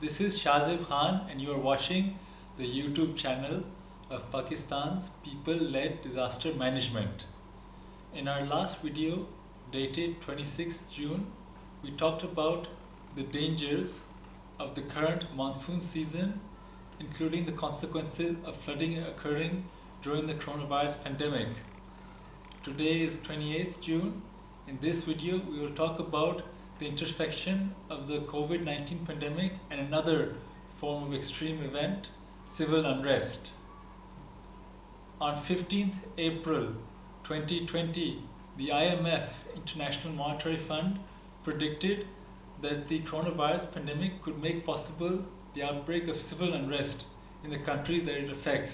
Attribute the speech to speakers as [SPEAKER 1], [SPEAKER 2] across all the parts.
[SPEAKER 1] This is Shahzeb Khan and you are watching the YouTube channel of Pakistan's People-Led Disaster Management. In our last video dated 26th June, we talked about the dangers of the current monsoon season, including the consequences of flooding occurring during the coronavirus pandemic. Today is 28th June. In this video, we will talk about the intersection of the COVID-19 pandemic and another form of extreme event, civil unrest. On 15th April 2020, the IMF, International Monetary Fund, predicted that the coronavirus pandemic could make possible the outbreak of civil unrest in the countries that it affects.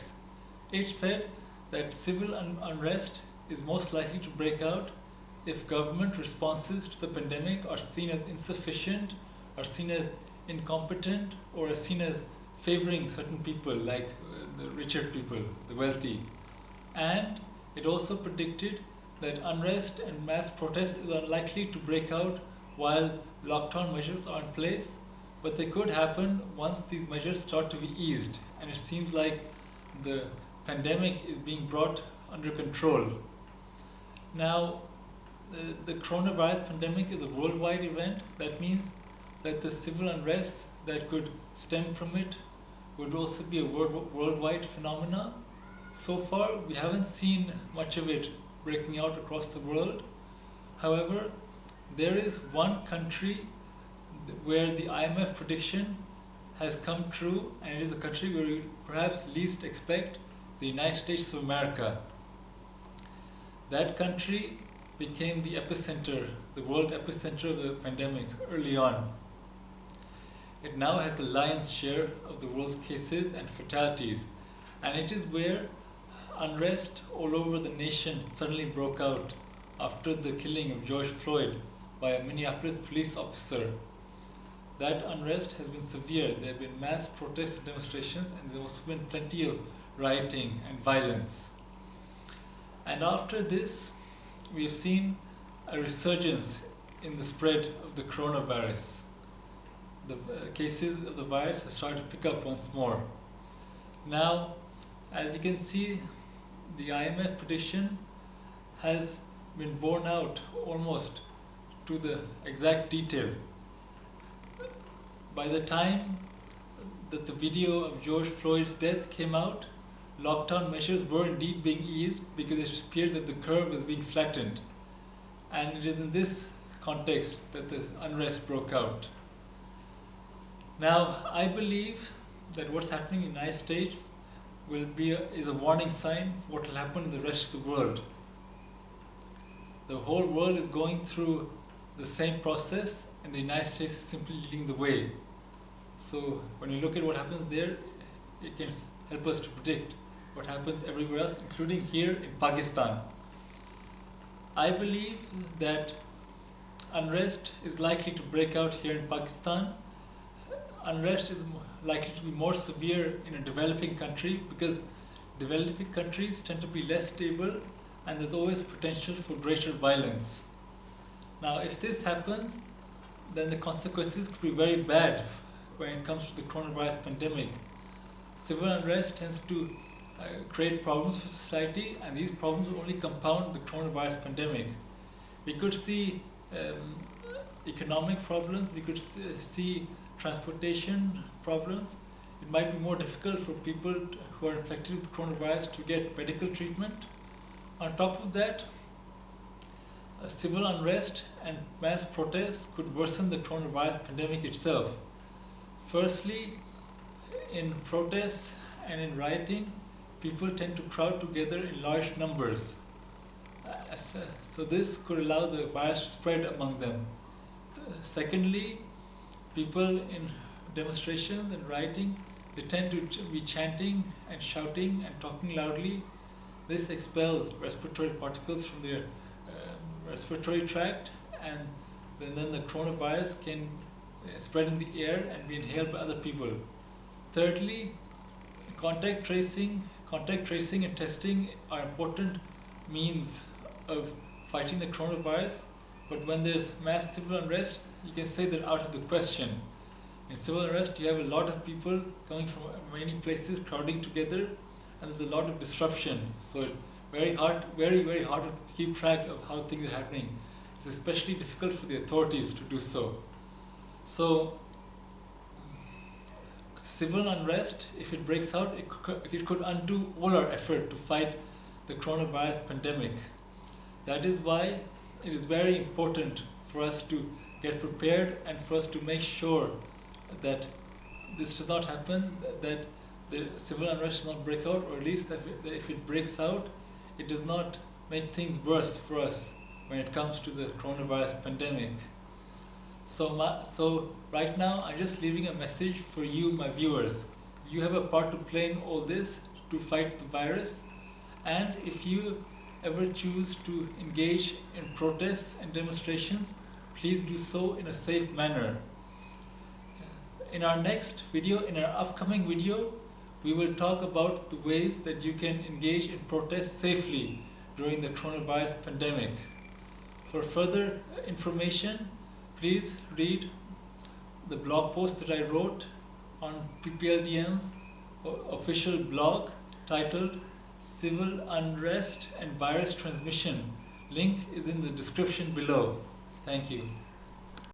[SPEAKER 1] It said that civil unrest is most likely to break out if government responses to the pandemic are seen as insufficient, are seen as incompetent, or are seen as favoring certain people like the richer people, the wealthy. And it also predicted that unrest and mass protest is unlikely to break out while lockdown measures are in place, but they could happen once these measures start to be eased, and it seems like the pandemic is being brought under control. Now, the coronavirus pandemic is a worldwide event. That means that the civil unrest that could stem from it would also be a worldwide phenomena. So far, we haven't seen much of it breaking out across the world. However, there is one country where the IMF prediction has come true, and it is a country where we perhaps least expect, the United States of America. That country became the epicenter, the world epicenter of the pandemic early on. It now has the lion's share of the world's cases and fatalities, and it is where unrest all over the nation suddenly broke out after the killing of George Floyd by a Minneapolis police officer. That unrest has been severe. There have been mass protests and demonstrations, and there has also been plenty of rioting and violence. And after this, we have seen a resurgence in the spread of the coronavirus. The cases of the virus have started to pick up once more. Now, as you can see, the IMF prediction has been borne out almost to the exact detail. By the time that the video of George Floyd's death came out, lockdown measures were indeed being eased because it appeared that the curve was being flattened. And it is in this context that the unrest broke out. Now, I believe that what's happening in the United States is a warning sign for what will happen in the rest of the world. The whole world is going through the same process, and the United States is simply leading the way. So when you look at what happens there, it can help us to predict what happens everywhere else, including here in Pakistan. I believe that unrest is likely to break out here in Pakistan. Unrest is likely to be more severe in a developing country because developing countries tend to be less stable, and there's always potential for greater violence. Now, if this happens, then the consequences could be very bad when it comes to the coronavirus pandemic. Civil unrest tends to create problems for society, and these problems will only compound the coronavirus pandemic. We could see economic problems, we could see transportation problems. It might be more difficult for people who are infected with coronavirus to get medical treatment. On top of that, civil unrest and mass protests could worsen the coronavirus pandemic itself. Firstly, in protests and in rioting, people tend to crowd together in large numbers. So this could allow the virus to spread among them. Secondly, people in demonstrations and rioting, they tend to be chanting and shouting and talking loudly. This expels respiratory particles from their respiratory tract, and then the coronavirus can spread in the air and be inhaled by other people. Thirdly, contact tracing and testing are important means of fighting the coronavirus, but when there's mass civil unrest, you can say they're out of the question. In civil unrest, you have a lot of people coming from many places crowding together, and there's a lot of disruption. So it's very hard, very hard to keep track of how things are happening. It's especially difficult for the authorities to do so. So civil unrest, if it breaks out, it could undo all our effort to fight the coronavirus pandemic. That is why it is very important for us to get prepared and for us to make sure that this does not happen, that the civil unrest does not break out, or at least that if it breaks out, it does not make things worse for us when it comes to the coronavirus pandemic. So right now I'm just leaving a message for you, my viewers. You have a part to play in all this to fight the virus, and if you ever choose to engage in protests and demonstrations, please do so in a safe manner. In our next video, in our upcoming video, we will talk about the ways that you can engage in protest safely during the coronavirus pandemic. For further information, please read the blog post that I wrote on PPLDM's official blog titled Civil Unrest and Virus Transmission. Link is in the description below. Thank you.